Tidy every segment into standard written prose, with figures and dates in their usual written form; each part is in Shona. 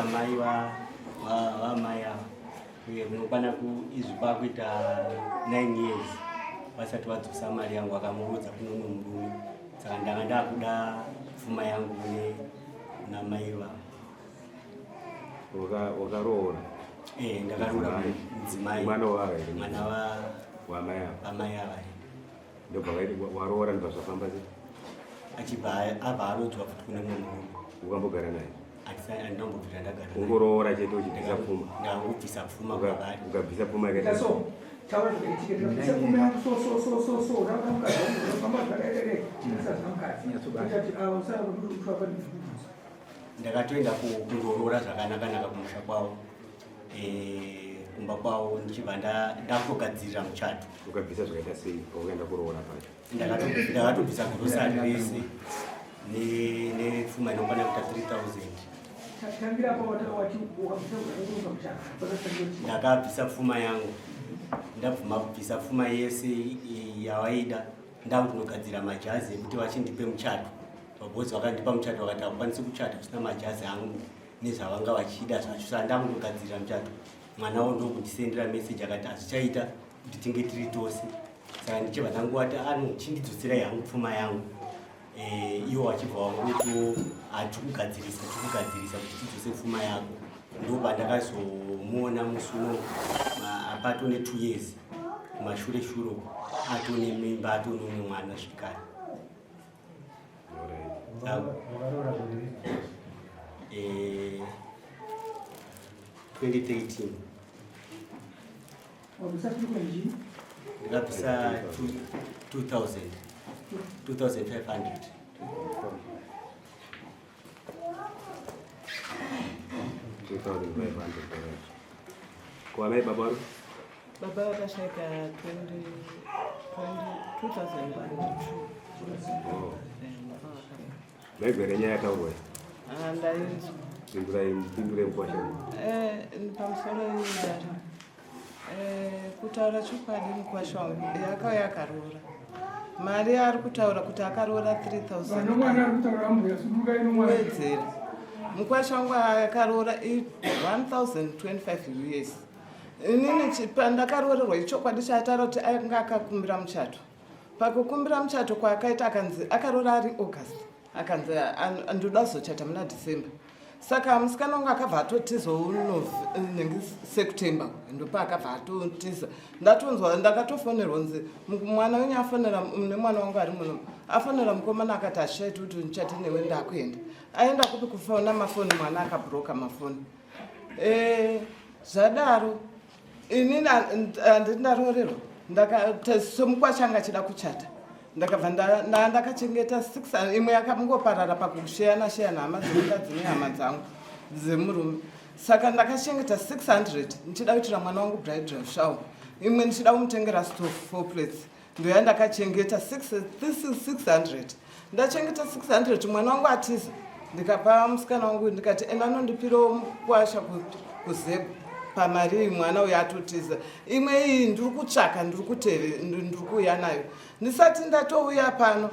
mai wa maya unokwana kuizvipakuita 9 years vasati vadzosa mari yangu akamurudza kuno murume saka ndanga ndakuda pfuma yangu namai vavo. Wakaroora? Ndakaroora mudzimai mwana wamai ava. Ndobva waroora ndobva zvafamba sei? Achibva abva arodzwa futi kune mumwe murume. Ukambogara naye? Andinambobvira ndagara naye. Ungoroora chete uchibvisa pfuma? Ndangobvisa pfuma kwavari. Ukabvisa pfuma yakaita so ndakatoenda kundoroora zvakanaka kumusha kwavo kumba kwavo ndichibva ndakugadzirira muchato. Ukabvisa zvakaita sei paukaenda kuroora pacho? Ndakatobvisa grosari rese nepfuma inokwana kuita 3000. Ndakabvisa pfuma yangu, ndabvuma kubvisa pfuma yese yavaida ndakundogadzira majazi ekuti vachindipe muchato. Vabhodzi vakandipa muchato vakati hakukwanisi kuchata kusina majazi angu nezvavanga vachida zvacho. Saka ndakundogadzirira muchato. Mwana wavo ndokundisendera meseji akati hazvichaita kuti tinge tiri tose. Saka ndichibva ndanguvati chindidzoserai hangu pfuma yangu. Iwo vachibva vangoto hatikugadzirisa kuti tidzose pfuma yako. Ndobva ndakazomuona musi uno apatone 2 years kumashure atone mimba atone umwe mwana zvikare. 2013 ndikabvisa 2500. Kuamai baba? Baba wakashaka 2002. Maigwere nyaya yataurwa? Ndainzwa. Pindure mukwashani. Pamusoro yedata. Kutaura chokwadi mukwasha wangu yakauya yakaroora. Mari ari kutaura kuti akaroora 3000. Wedzera. Mukwasha wangu akaroora 1025 US. Inini pandakaroorerwa ichokwadi chataura kuti anga akakumbira muchato. Pakukumbira muchato kwaakaita akanzi akaroora ari August. Akanzi ndoda kuzochata muna December. Saka musikana wangu akabva atotiza September ndopa akabva atotiza. Ndatonzwa ndakatofonerwa nzi mwana wenyu afonera nemwana wangu ari muno. Afonera mukomana akati hazvichaiti kuti ndichati newe ndakuenda. Aenda kupi kufona mafoni mwana akabhuroka mafoni. Zvadaro inini handindaroorerwa somukwachanga achida kuchata. Ndakabva ndakachengeta 600 imwe yakangoparara pakusheyana hama dzemukadzi nehama dzangu dzemurume. Saka ndakachengeta 600 ndichida kuitira mwana wangu bridal shower. Imwe ndichida kumutengera stove 4 plates. Ndoya ndakachengeta 600. Ndachengeta 600 mwana wangu atiza. Ndikapa musikana wangu ndikati enda nondipirawo mukwasha kuzebu. Pamari mwana uyu atotiza. Imwe iyi ndiri kutsvaka ndiri kuuya nayo. Ndisati ndatouya pano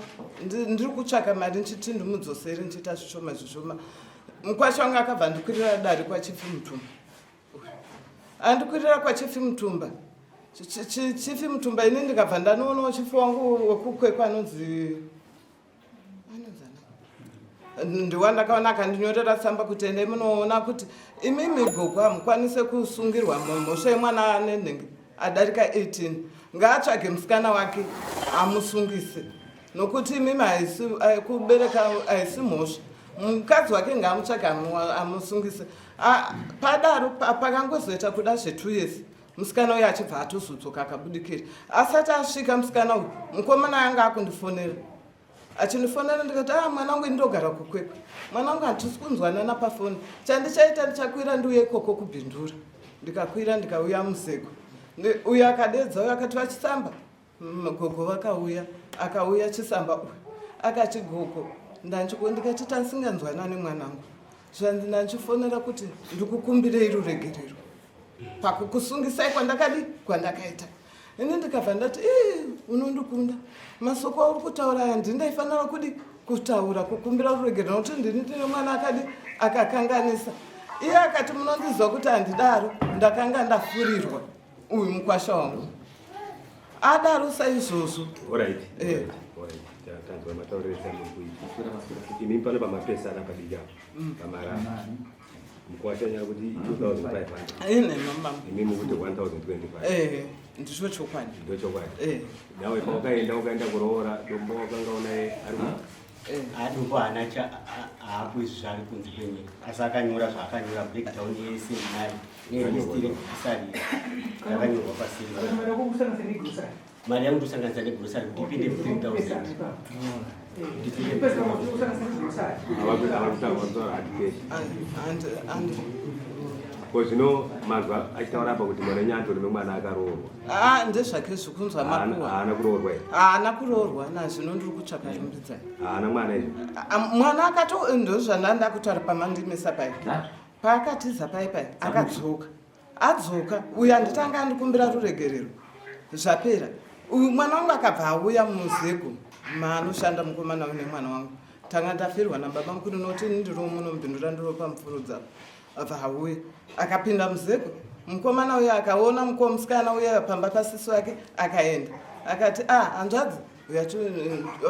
ndiri kutsvaka mari ndichiti ndimudzosere ndichiita zvishoma. Mukwasha wangu akabva ndikwirira dare kwachifi mutumba. Andikwirira kwachifi mutumba. Chifi mutumba ini ndikabva ndanoonawo chifi wangu wekukwekwa anonzi ndiwandakaona akandinyorera tsamba kuti ende munoona kuti imi migoko hamukwanise kusungirwa mhosva yemwana anenenge adarika 18. Ngaatsvage musikana wake amusungise nokuti imi kubereka haisi mhosva. Mukadzi wake ngaamutsvage amusungise. Padaro pakangozoita kuda 2 years musikana uyu achibva atozodzoka akabudikira. Asati asvika musikana uyu mukomana yanga akundifonera. Achindifonera ndikati mwana wangu ndogara kukwekwa. Mwana wangu hatisi kunzwanana pafoni. Chandichaita ndichakwira ndiuye ikoko kubhindura. Ndikakwira ndikauya museko. Uyu akadedza uyu akati vachisamba. Gogo vakauya. Akauya chisamba uyu. Akati gogo ndikati tasinganzwanani mwana wangu. Zvanzi ndandichifonera kuti ndikukumbirei ruregerero. Pakukusungisai kwandakaita. Ini ndikabva ndati unondikunda. Masoko auri kutaura aya ndindaifanira kutaura kukumbira ruregerero nokuti ndini ndine mwana akakanganisa. iye akati munondizwa kuti handidaro ndakanga ndafurirwa uyu mukwasha wangu adaro saizvozvo. Tanzwa matauriro esamurikuita ini pano pamapesa anapadika pamarara mukwasha nyaya kuti 2500 ine mama imimi kuti 1025 ndicho chokwadi nawe paukaenda ukaenda kuroora dombo wakanga unaye adupo anacha haakuizvi zvari kunze kwenyika asi akanyora zvaakanyora breakdown yese nayo nehistory grocery yakanyorwa pasiri. Mari yangu tusanganisa negrocery kuti ipinde 3000 zvino mazva achitaura apa kuti mwana nyanto nemwana akaroorwa ndezvake zvikunzwa makuwa haana kuroorwa haana kuroorwa nazvino ndiri kutsvaka rumbidzai haana mwana izvo mwana akato ndozvananda kutaura pamandimisa pai paakatiza pai adzoka uyu anditanga andikumbira ruregerero zvapera uyu mwana wangu akabva auya muzego maanoshanda mukomana une mwana wangu tanga ndafirwa nababa mukuru noti ndiri munomubhindura ndiro pamufuro dzavo abva auya akapinda muzego mukomana uya akaona musikana uya pamba pasisi wake akaenda akati hanzvadzi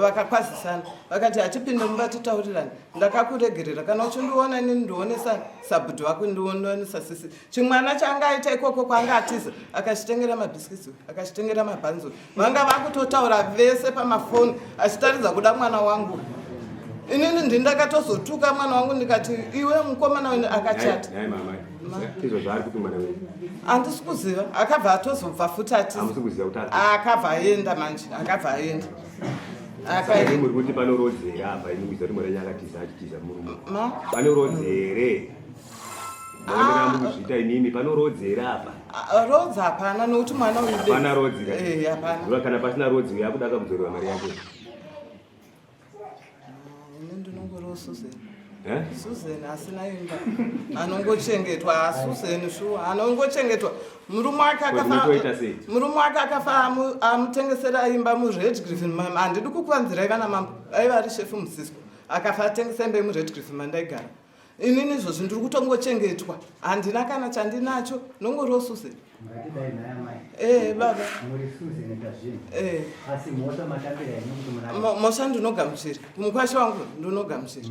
vakakwazisana vakati hachipinde mumba titaurirani ndakakuregerera kana uchindiona inini ndionesa sabhudhi wako ndionesa sisi chimwana changa aita ikoko kwanga atiza akachitengera mabhiskitsi akachitengera mabhanzo vanga vakutotaura vese pamafoni achitaridza kuda mwana wangu inini ndindakatozotuka mwana wangu ndikati iwe mukomana wene akachata handisi kuziva akabva atozobva futi akabva aenda manje akabva aenda kuti panorodzera apa inogwiza kuti mwana nyakatiza achitiza murume panorodzere mukuzviita inini panorodzera apa rodzi hapana nokuti mwana hapana rodzi hapana kana pasina rodzi yakuda akabudzorwa mari yake Susan asina imba anongochengetwa Susan shu anongochengetwa murume wake akafa amutengesera imba muRedcliffe handidi kukwanzirai vana mambo aiva ari shefu musisco akafa atengesa imba muRedcliffe mandaigara inini izvozvi ndiri kutongochengetwa handina kana chandinacho nongoriwo Susan baba mosha ndinogamuchira kumukwasha wangu ndinogamuchira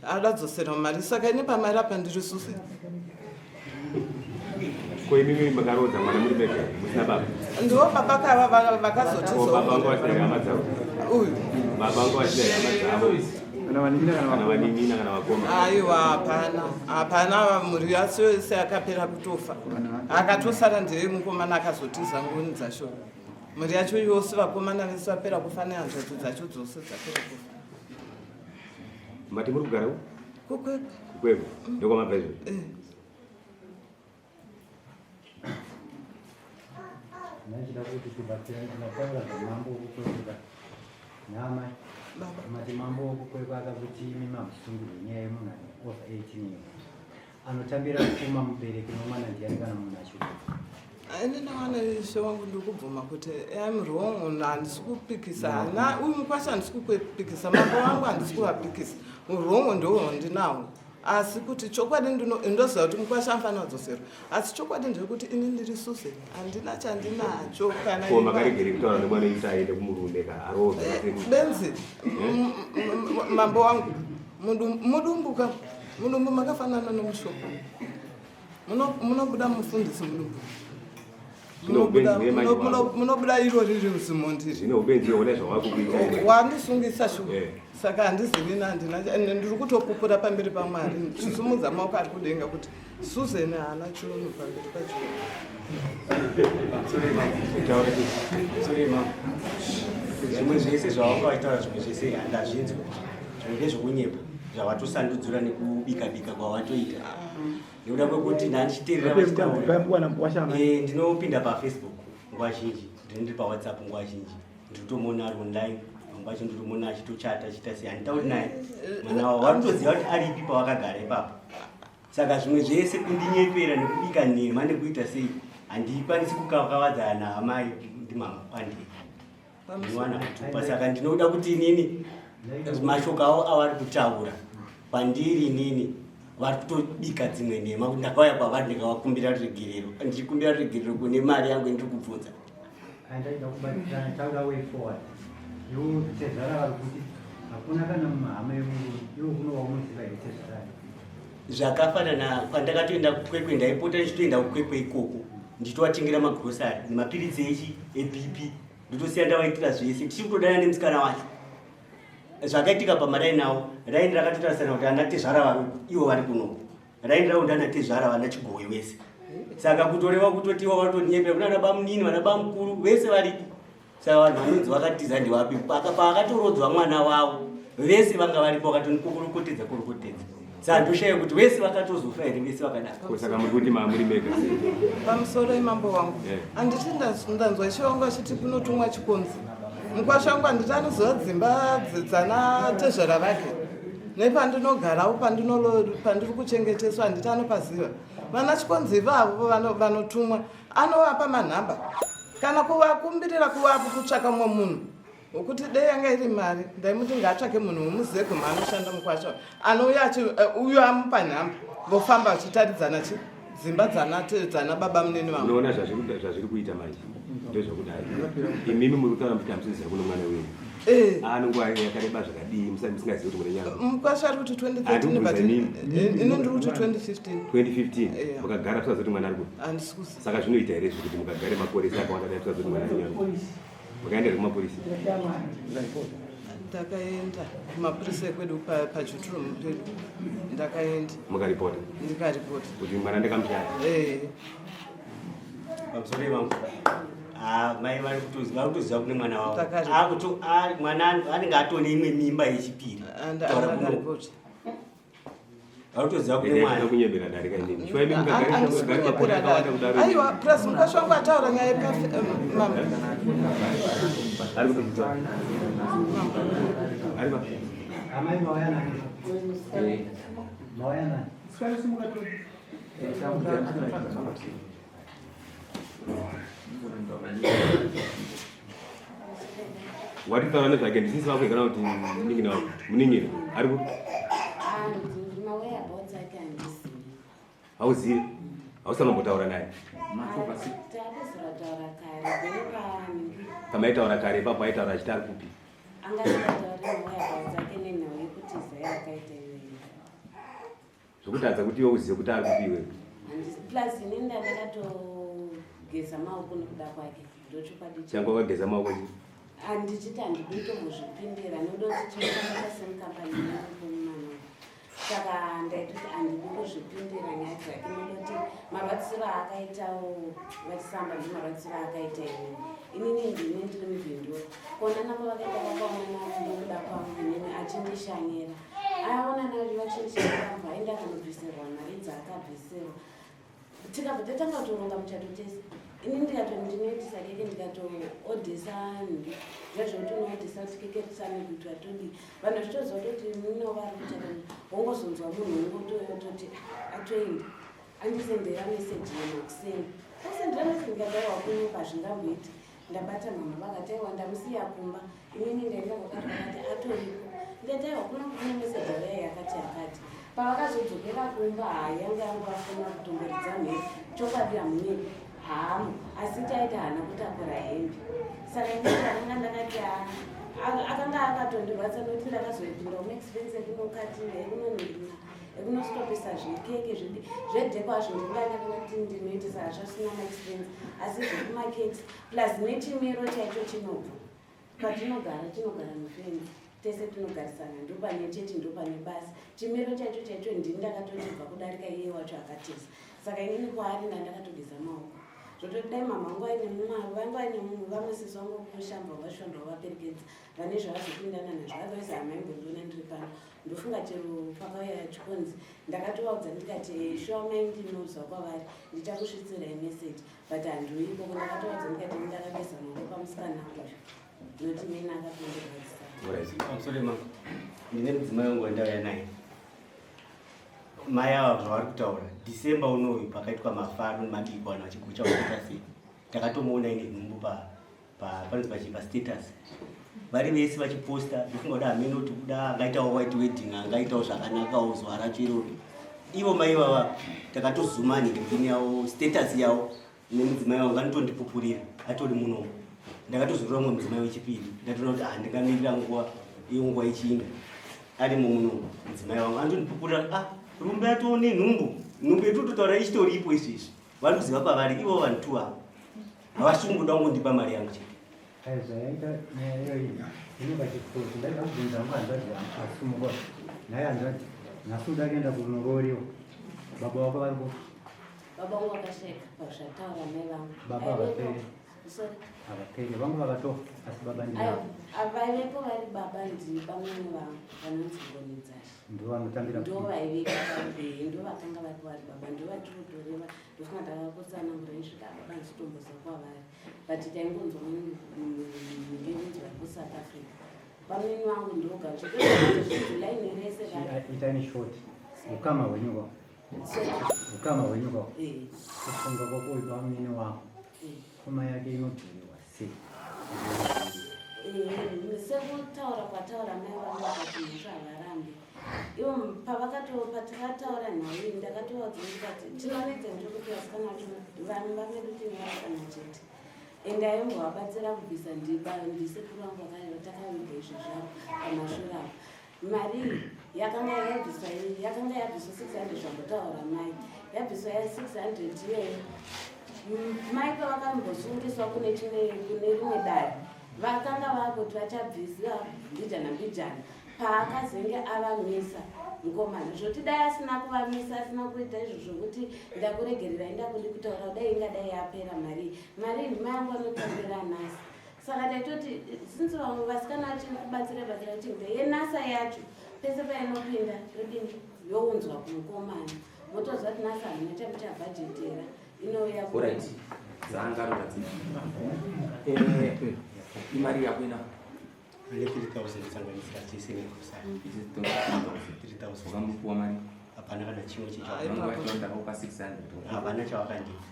adadzoserwa mari saka ine pamari apa ndiri Susan koimimi makarodza mwana muri beka musina baba ndiwo baba kava vakazotizo baba vangu vasina hama dzavo uyu baba vangu vasina hama dzavo kana vaninina kana vakoma aiwa hapana mhuri yase yose akapera kutofa akatosara ndeye mukomana akazotiza ngoni dzasho mhuri yacho yose vakomana vese vapera kufa nehanzvadzi dzacho dzose dzapera kufa mati muri kugara kukweko ndokwamabva izvo Nachida kuti tibatsira mambo okukweka nama mati mambo okukweka akakuti imi mamusungirwe nyaya yemunhu ane over 18 anotambira kupfuma mubereki nomwana ndiani kana munhu achiuka inini wana ishe wangu ndikubvuma kuti am wrong handisi kupikisa uyu mukwasha handisi kupikisa mambo wangu handisi kuvapikisa urwongo ndowo ndinawo asi kuti chokwadi ndoziva kuti mukwasha anofana adzoserwa asi chokwadi ndekuti ini ndiri Susan handina chandinacho kana makaregere kutaura nemwana isa aende kumurume kaaroa benzi mambo wangu mudumbu makafanana nomushoko munobuda mufundisi mudumbu munobuda iro riri uzimondiri zvine ubenzi one zvavakukuita wandisungisa shu saka handizivi ndiri kutopupura pamberi paMwari chisumudza maoko ari kudenga kuti Susan haana chiunu pamberi pacho zvimwe zvese zvavakaitaura zvimwe zvese handazvinzwa zvimwe ndezvokunyepa zvavatosandudzura nekubika kwavatoita nekuda kwekuti ndandichiteerera ndinopinda paFacebook nguva zhinji ndiri paWhatsApp nguva zhinji ndiritomona ari online pambacho nditomona achitochata achita sei handitauri naye mwana wavo vanotoziva kuti aripi pavakagara ipapo saka zvimwe zvese kundinyepera nekubika nhema nekuita sei handikwanisi kukavadzana naamai ndimama kwandii ndinowana kutupa saka ndinoda kuti inini mashoko avo avari kutaura pandiri inini vari kutobika dzimwe nhema kuti ndakauya kwavari ndikavakumbira regerero ndichikumbira regerero kune mari yangu ndiri kubvunza andaida kubatirana taura way forward iwo tezvara vari kuti hakuna kana muhama yemururu iwo kunowa unoziva here tezvarari zvakafanana pandakatoenda kukwekwe ndaipota ndichitoenda kukwekwe ikoko ndichitovatengira magrosari nemapiritsi echi ebp ndotosiya ndavaitira zvese tichikutodana nemusikana wacho zvakaitika pamaraini avo raini rakatotarisana kuti ana tezvara vari ivo vari kuno raini ravo ndana tezvara vana chigowe wese saka kutoreva kutotiwa vatonyepera kuna vanaba munini vanaba mukuru vese varipo saka vanhu vanonzi vakatiza ndivapi paakatorodzwa mwana wavo vese vanga varipo vakatonikorokotedza saka ndoshaye kuti vese vakatozofa here vese vakadaro saka muri kuti mamuri mega pamusoro imambo wangu handiti ndanzwa chiongo chiti kunotumwa chikonzi mukwasha wangu handiti anoziva dzimba dzana tezvara vake nepandinogarawo pandiri kuchengeteswa handiti anopaziva vana chikonzi ivavo vanotumwa anovapa manhamba kana kuvakumbirira kuvapo kutsvaka mumwe munhu wokuti dei yanga iri mari ndaimuti ngaatsvake munhu wemuzeko maanoshanda mukwasha anouya uyo amupa nhamba vofamba vachitaridzana dzimba dzana baba munini vangu unoona zvazviri kuita manje ndozvakudai imimi muri kutaura kuti hamusisira kuno mwana wenyu anonguva yakareba zvakadii musingazivi kuti mune nyanga mukwasha ari kuti 2013 ini ndiri kuti 2015 mukagara tusaziva kuti mwana ari kuti handisikuzi saka zvinoita here zvekuti mukagare maporisa akawanda tusaziva kuti mwana nyanga mukaenda kumaporisa ndakaenda kumapurisa ekwedu pachiturumu pedu ndakaenda mukaripota ndikaripota kuti mwana ndakamushaya pamusoro ivangu mai vari kutoziva kune mwana wavo mwana anenge atone imwe mimba yechipiri andakaripota varikutoziva kune mwana kunyembera darika inini aiwa presi mukasha wangu ataura nyaya yepamama amai mauya nani mauya nani watitaura nezvake ndisisi vakuigana kuti muningina wako muningina ari ku hauzivi hausanombotaura naye pamaitaura kare ipapo aitaura achiti ari kupi zvokutadza kuti iwe uzive kuti ari kupi iwe changu wakageza maoko chi handichiti handidotongozvipindira nodoti tinofamba semukampani yakomumano saka ndaitoti handidi kuzvipindira nyaya dzake nodoti marwadzisiro akaitawo vatisamba nemarwadzisiro akaita inini ndine ndiri mubhinduro kuonana kwavakaita vakaonana nokuda kwangu inini achindishanyira aonana ri vachindishanyira bva aenda kanobviserwa mari dzaakabviserwa tikabva tatanga kutoronga muchato tese ini ndikatondinoitisa keke ndikatoodhisa nhumbi zvezvekuti unoodhisa kuti keke tisane kuitwa todi vanhu zvitoziva toti muno vari kuchata wongozonzwa munhu ungotoyototi atoenda andisendera meseji yemakuseni asendera meseji ndikadaiwa kunyuka zvingamboiti ndabata mama vakataiwa ndamusiya kumba inini ndaenda vakati vakati atoripo ndikataiwa kune meseji yaya yakati pavakazodzokera kumba yanga yangu afuna kutomboridza mheri chokwadi hamunini hamu asi taita hana kutakura hembe saka inakanga ndakati akanga akatondirwadza nokuti ndakazoipinda umaexpense ekunokati ekunonhina ekunostopisa zvekeke zvedheko azvo ndinganakati ndinoitisa hazvasina maexpense asi zvekumakeks plus nechimiro chaicho chinobva patinogara mufenzi tese tinogarisana ndopane chechi ndopane basi chimiro chaicho ndini ndakatotibva kudarika iye wacho akatesa saka inini kwaari ndandakatogeza maoko zvotodai mama vangu aine mumwe vangu aine mumwe vamwesisi vangu kushamba vashamba vaperekedza vane zvavazopindana nazvo otherwise hamaimbondiona ndiri pano ndofunga chero pakauya chikonzi ndakatovaudza ndikati shuwa mai ndinozwa kwavari ndichakusvitsirai meseji but handiuipo ndakatovaudza ndikati ndakabesa maoko pamusikana uyu noti mene akatondirwadzisa pamusoro ndine mudzimai wangu wandauya naye mai ava zvavari kutaura December unoyu pakaitwa mafaro nemabiko vanhu vachigucha kuita sei takatomuona ine nhumbu panonzi pastatus vari vese vachiposta ndofunga kuda hamene kuti kuda angaitawo white wedding angaitawo zvakanakawo zuva racho iroro ivo mai vava takatozumani ndini yavo status yavo nemudzimai wangu anotondipupurira atori munomu. Ndakatozorora mumwe mudzimai wechipiri ndatoona kuti ndingamirira nguva yenguva ichinda arimo munomu mudzimai wangu anotondipupurira rumbe atoone nhumbu yetototaura ichitoripo izvezvi vanoziva kwavari ivo vanhu tu ava havasungunda kungondipa mari yangu chete. Zvayaita nyaya iyoyi inenge chikuru ndaibvunza mukanzvadzi asumuka naye anzvati nhasi uda kuenda kunororiwa baba wako varipo. Baba wangu wakasheka pazvataura mai vangu. Baba havaperi vangu vakatofa asi baba vaivepo vari baba ndipamweni vangu vanonzi Bonidzashi ndo vanotambira ndo vaiveka ndo vakanga vari vari baba ndo vatinotoreva ndofunga ndakakusana muraisvika baba ndichitomboza kwavari but taingonzwa ngevinzi vari kuSouth Africa pamweni vangu ndogauchidulaini rese itani short ukama hwenyuka kufunga kwako pamweni wako pfuma yake inobhiriwa sei sekutaura kwataura mai vangu vakati mhosva havarambi ivo patakataura nhayo ndakatovadziikati tinonedza ndokuti vasikana vacho vanhu vamedu tine vasikana chete ende aimbovabatsira kubvisa ndisekuru vangu takaviga izvi zvavo pamashure avo mari yakanga yabviswa 600 zvangotaura mai yabviswa ya600 iyoyo mai pavakambosungiswa kune rimwe dare vakanga vakoti vachabvisa mbijana paakazenge avamisa mukomana zvoti dai asina kuvamisa asina kuita izvo zvokuti ndakuregerera indakundi kutaura dai ingadai yapera mari mai angu anotambira nhasi saka taitoti sinzi vamwe vasikana vachiri kubatsira chingde yenasa yacho pese painopinda yodini younzwa kumukomana motoziva kuti nasa hamuna chamuchabhajetera inouya imari yako ina 3,000 sanganisira chese nekusari 3,000 ukamupuwa mari hapana kana chimwe chechakaupa 600 hapana chavakandipa.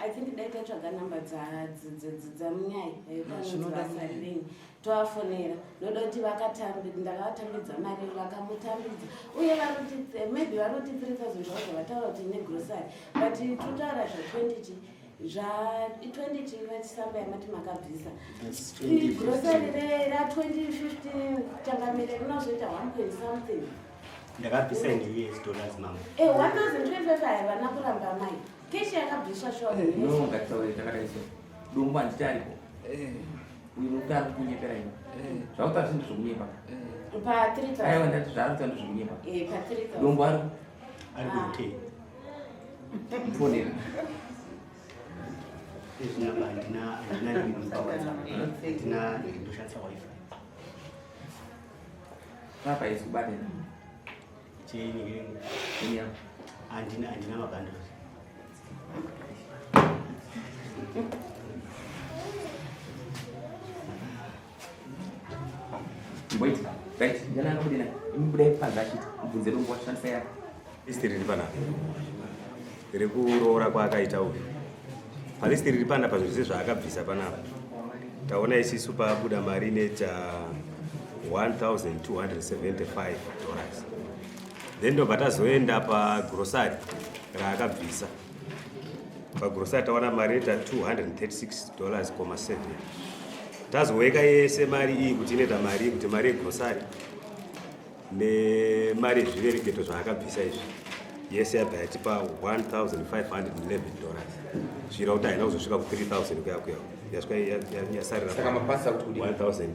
I think dai tatsvaga namba dzamunyai panodzivasaririni tovafonera noda kuti ndakavatambidza mari vakamutambidza uye maybe varoti 3,000 zvavo vataura kuti negrosari but totaura zva20 vachisamba yamati makabvisa grosari ra2015 changamire rinozoita 1 something ndakabvisa $US mamwe 1,025 havana kuramba mai keshi yakabviswa shongatitauraitakadaisa dumbu handiti aripo uinotari kunyepera ino zvakuta zvinhu zvokunyepa aiwa ndati zvaarikuta ndo zvokunyepa dumbu aripo ari kuite mfonera izvinaba handina ndoshandisa wifi apa isi kubatena chini handina mabundles. Wait, right? Yana kudina. Imbude pazashiti. Mbunze dombo washandisa yako. Listi riri pana. Riri kuroora kwaakaita uyu. Palisti riri pana pazvose zvaakabvisa panapa. Taona isisu pabuda mari neta $1,275. Then ndobva tazoenda pagrosari raakabvisa. Pagrosari taona mari neta $236.7. Tazoweka yese mari iyi kuti inoita mari kuti mari yegrosari nemari yezviverengeto zvaakabvisa izvi yese yabva yatipa $1,511. Zvira kuti haina kuzosvika ku3,000 kuyakuya yasarira 1,000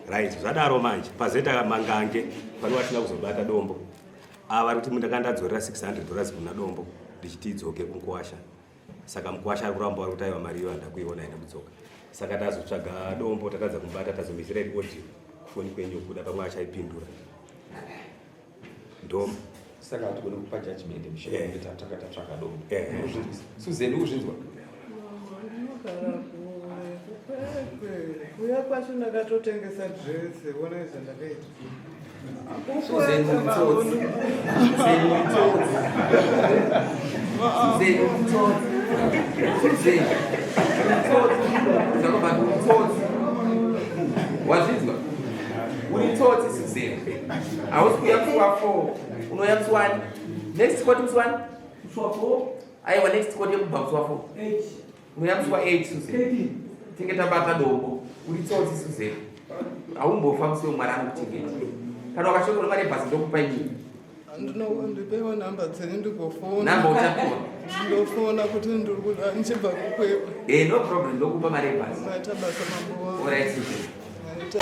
right. Zvadaro manje pazoita mangange pane watina kuzobata dombo ava kuti ndakandadzorera $600 kuna dombo ndichiti idzoke kunkuwasha. Saka mukuwasha ari kuramba ari kuti aiwa mari iyo handakuiona ina kudzoka. Saka tazotsvaga dombo takadza kumbata tazomisira audio kufoni kwenyu kuda pamwe achaipindura ndombo. Saka hatigoni kupa judgment mishonga takatatsvaga dombo. Suzeni uzvinzwa? Uya kwacho ndakatotengesa dress ona izvandakaita. Suzeni mutsotsi. Wazvinzwa? Uri tsotsi Suzeni. Ausukuyamswa 4. Unoyamswa 1. Next quote is 1. Mswa 4. Aiwa next quote yekubva mswa 4. 8. Unoyamswa 8 Suze. Tinge tabata dombo. Uri tsotsi Suze. Aumbofa musiwo Mwari anokuchengeta. Kana wakashoko nemari yebhasi ndokupa inini. Ndinowandipewo namba dziri ndigofona. Namba uchakona. Ndofona kuti ndirikuda ndichibva kukweba. No problem. Ndokupa mari yebhasi. Maita basa mambo wangu. Alright Suze. Maita.